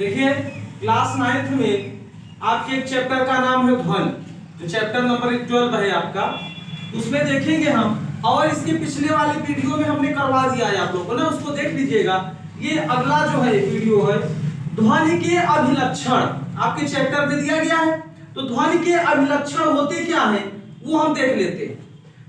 देखिए class 9th में आपके एक चैप्टर का नाम है ध्वनि, जो चैप्टर नंबर 12 है आपका, उसमें देखेंगे हम। और इसके पिछले वाले वीडियो में हमने करवा दिया है आप लोगों को ना, उसको देख लीजिएगा। ये अगला जो है वीडियो है ध्वनि के अभिलक्षण, आपके चैप्टर में दिया गया है। तो ध्वनि के अभिलक्षण होते क्या है वो हम देख लेते हैं।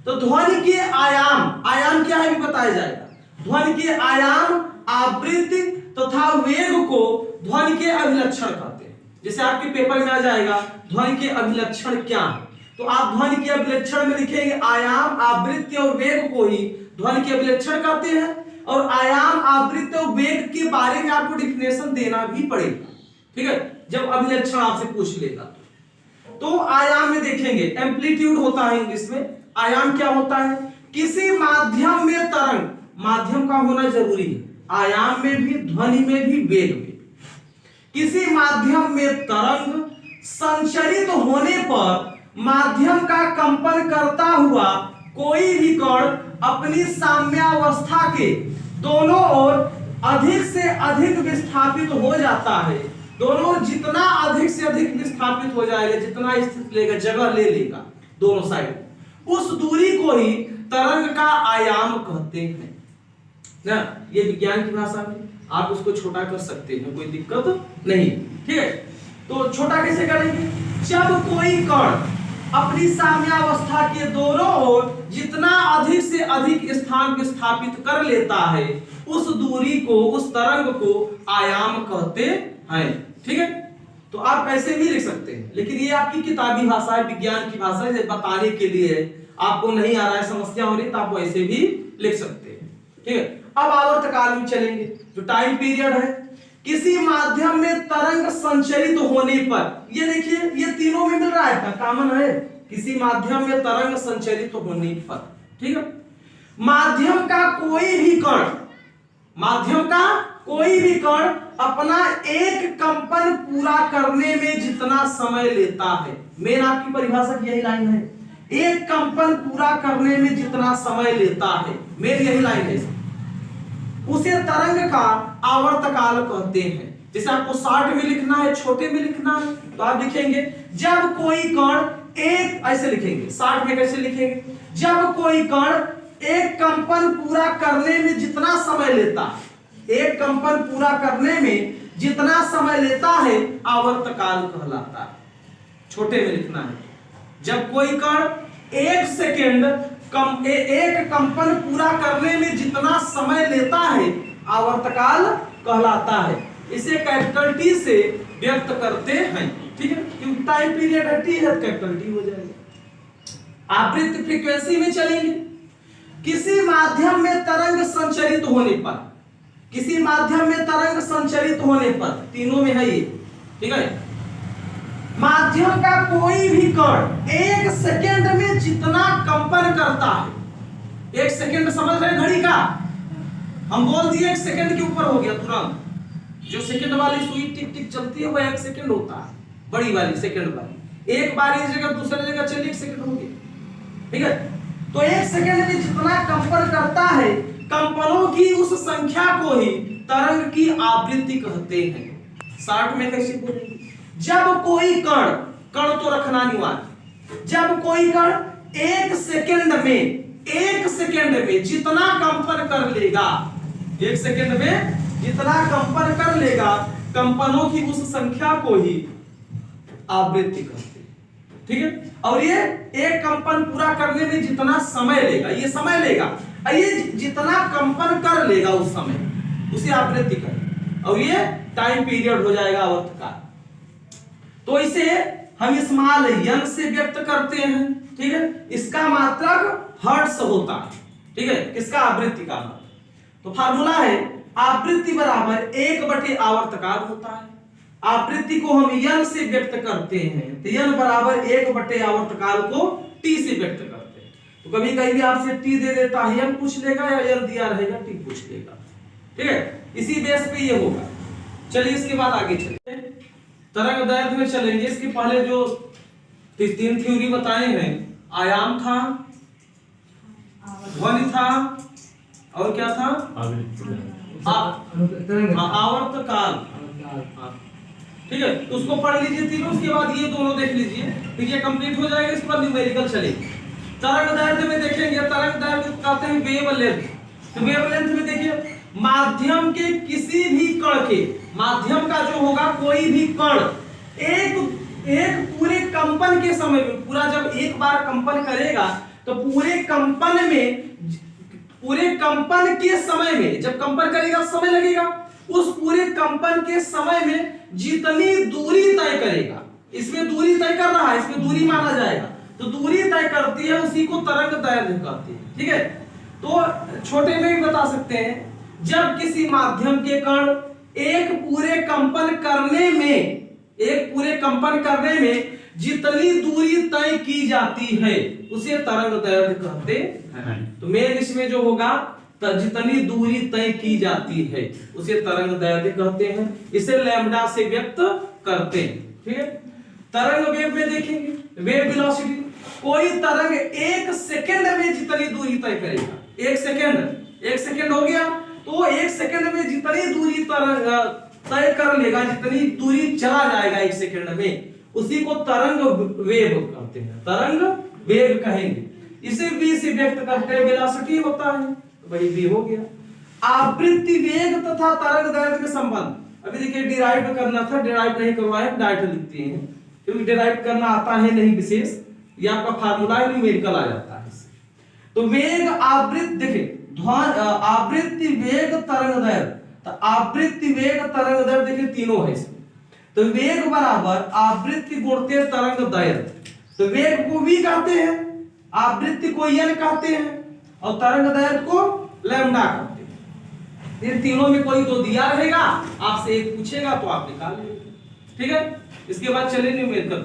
तो ध्वनि के आयाम, आयाम क्या है भी बताया जाएगा। ध्वनि के आयाम, आवृत्ति तथा वेग को ध्वनि के अभिलक्षण कहते हैं। जैसे आपके पेपर में आ जाएगा ध्वनि के अभिलक्षण क्या है, तो आप ध्वनि के अभिलक्षण में लिखेंगे आयाम, आवृत्ति और वेग को ही ध्वनि के अभिलक्षण कहते हैं। और आयाम, आवृत्ति और वेग के बारे में आपको डिफिनेशन देना भी पड़ेगा, ठीक है, जब अभिलक्षण आपसे पूछ लेगा। तो आयाम में देखेंगे एम्पलीट्यूड होता है इंग्लिश में। आयाम क्या होता है? किसी माध्यम में तरंग, माध्यम का होना जरूरी है, आयाम में भी, ध्वनि में भी, वेग में। किसी माध्यम में तरंग संचरित होने पर माध्यम का कंपन करता हुआ कोई भी कण अपनी साम्यावस्था के दोनों ओर अधिक से अधिक विस्थापित हो जाता है। दोनों ओर जितना अधिक से अधिक विस्थापित हो जाएगा, जितना स्थिति लेगा, जगह ले लेगा दोनों साइड, उस दूरी को ही तरंग का आयाम कहते हैं ना। ये विज्ञान की भाषा में आप उसको छोटा कर सकते हैं, कोई दिक्कत नहीं, ठीक है। तो छोटा कैसे करेंगे? जब कोई कण अपनी साम्यावस्था के दोनों ओर जितना अधिक से अधिक स्थान विस्थापित कर लेता है, उस दूरी को, उस तरंग को आयाम कहते हैं, ठीक है। तो आप ऐसे भी लिख सकते हैं, लेकिन ये आपकी किताबी भाषा है, विज्ञान की भाषा है, बताने के लिए है। आपको नहीं आ रहा है, समस्या हो रही, तो आप ऐसे भी लिख सकते हैं, ठीक है। अब आवर्तकाल में चलेंगे, जो टाइम पीरियड है। किसी माध्यम में तरंग संचरित होने पर, ये देखिए ये तीनों में मिल रहा है, कॉमन है। किसी माध्यम में तरंग संचरित होने पर, ठीक है, माध्यम का कोई भी कण, माध्यम का कोई भी कण अपना एक कंपन पूरा करने में जितना समय लेता है, मेन आपकी परिभाषा की यही लाइन है, एक कंपन पूरा करने में जितना समय लेता है, मेन यही लाइन है, उसे तरंग का आवर्तकाल कहते हैं। जैसे आपको शॉर्ट में लिखना है, छोटे में लिखना है, तो आप लिखेंगे जब कोई कण एक, ऐसे लिखेंगे। शॉर्ट में कैसे लिखेंगे? जब कोई कण एक कंपन पूरा करने में जितना समय लेता है, एक कंपन पूरा करने में जितना समय लेता है, आवर्तकाल कहलाता है। छोटे में लिखना है, जब कोई कण एक सेकेंड एक कंपन पूरा करने में जितना समय लेता है, आवर्तकाल कहलाता है। इसे कैपिटल टी से व्यक्त करते हैं, ठीक है, क्योंकि टाइम पीरियड है, टी है, कैपिटल टी हो जाएगा। आवृत्ति फ्रीक्वेंसी में चलेंगे। किसी माध्यम में तरंग संचरित होने पर, किसी माध्यम में तरंग संचरित होने पर, तीनों में है ये, ठीक है, माध्यम का कोई भी कण एक सेकेंड में जितना कंपन करता है, एक सेकेंड समझ रहे घड़ी का, हम बोल दिए एक सेकेंड के ऊपर हो गया तुरंत। जो सेकेंड वाली सुई टिक टिक चलती है वो एक सेकेंड होता है, बड़ी वाली सेकेंड वाली, एक बार इस जगह दूसरी जगह चलिए एक सेकेंड हो गया, ठीक है। तो एक सेकेंड में जितना कंपन करता है, कंपनों की उस संख्या को ही तरंग की आवृत्ति कहते हैं। शॉर्ट में कैसे बोलेंगे? जब कोई कण, कण तो रखना अनिवार्य, जब कोई कण एक सेकेंड में जितना कंपन कर लेगा, एक सेकेंड में जितना कंपन कर लेगा, कंपनों की उस संख्या को ही आवृत्ति कहते हैं, ठीक है। और ये एक कंपन पूरा करने में जितना समय लेगा, ये समय लेगा, ये जितना कंपन कर लेगा उस समय, उसे आवृत्ति कहते, और ये टाइम पीरियड हो जाएगा आवर्तकाल। तो इसे हम स्मॉल यन से व्यक्त करते हैं, ठीक है। इसका मात्रक हर्ट्ज होता है, ठीक है, किसका? आवृत्ति का। तो फार्मूला है आवृत्ति बराबर 1 आवर्तकाल होता है। आवृत्ति को हम यन से व्यक्त करते हैं, तो यन बराबर 1 आवर्तकाल को टी से व्यक्त करते हैं। तो कभी कभी आपसे टी दे देता है, यन पूछ लेगा, या यन दिया रहेगा टी पूछ लेगा, ठीक है, इसी बेस पे ये होगा। चलिए इसके बाद आगे चलते हैं, तरंग दैर्घ्य में चलेंगे। इसके पहले जो 3 थ्योरी बताए हैं, आयाम था, ध्वनि था, और क्या था? आवर्तकाल। हाँ। ठीक है, तो उसको पढ़ लीजिए तीनों, उसके बाद ये दोनों देख लीजिए, फिर ये कंप्लीट हो जाएगा, इसके बाद न्यूमेरिकल चलेगी। तरंग दैर्ध्य में देखेंगे, तरंग दैर्ध्य को कहते हैं वेवलेंथ। तो वेवलेंथ में देखिए माध्यम के किसी भी कण के, माध्यम का जो होगा कोई भी कण एक पूरे कंपन के समय में, पूरा जब एक बार कंपन करेगा तो पूरे कंपन के समय में, जब कंपन करेगा समय लगेगा, उस पूरे कंपन के समय में जितनी दूरी तय करेगा, इसमें दूरी तय कर रहा है, इसमें दूरी माना जाएगा, तो दूरी तय करती है उसी को तरंग दैर्ध्य कहते हैं। ठीक है, तो छोटे में भी बता सकते हैं, जब किसी माध्यम के कण एक पूरे कंपन करने में जितनी दूरी तय की जाती है उसे तरंग दैर्ध्य कहते हैं। तो मेन इसमें जो होगा, जितनी दूरी तय की जाती है उसे तरंग दैर्ध्य कहते हैं, इसे लैम्डा से व्यक्त करते हैं। ठीक है, तरंग वेव में देखेंगे, वेव वेलोसिटी, कोई तरंग एक सेकंड में जितनी दूरी तय करेगा, एक सेकंड हो गया, तो एक सेकंड में जितनी दूरी तय कर लेगा, जितनी दूरी चला जाएगा एक सेकंड में, उसी को तरंग वेव कहते हैं, तरंग वेव कहेंगे। इसे v से व्यक्त करते हैं, वेलोसिटी होता है, वही v हो गया। आवृत्ति वेग तथा तरंग दैर्ध्य के संबंध, अभी देखिए डिराइव करना था, डिराइव नहीं करवाया, डायरेक्ट लिखते हैं, क्योंकि डिराइव करना आता है नहीं विशेष, ये आपका फार्मूला न्यूमेरिकल आ जाता है। तो वेग आवृत्ति, देखिए आवृत्ति वेग तरंग दैर्ध्य, तो आवृत्ति वेग तरंग दैर्ध्य देखिए तीनों है इसमें, तो वेग बराबर आवृत्ति गुणित तरंग दैर्ध्य। तो वेग को v कहते हैं, आवृत्ति को n कहते हैं, और तरंग दैर्ध्य को लैम्डा कहते हैं। इन तीनों में कोई तो दिया रहेगा, आपसे एक पूछेगा तो आप निकाल लेंगे। ठीक है, इसके बाद चलिए न्यूमेरिकल।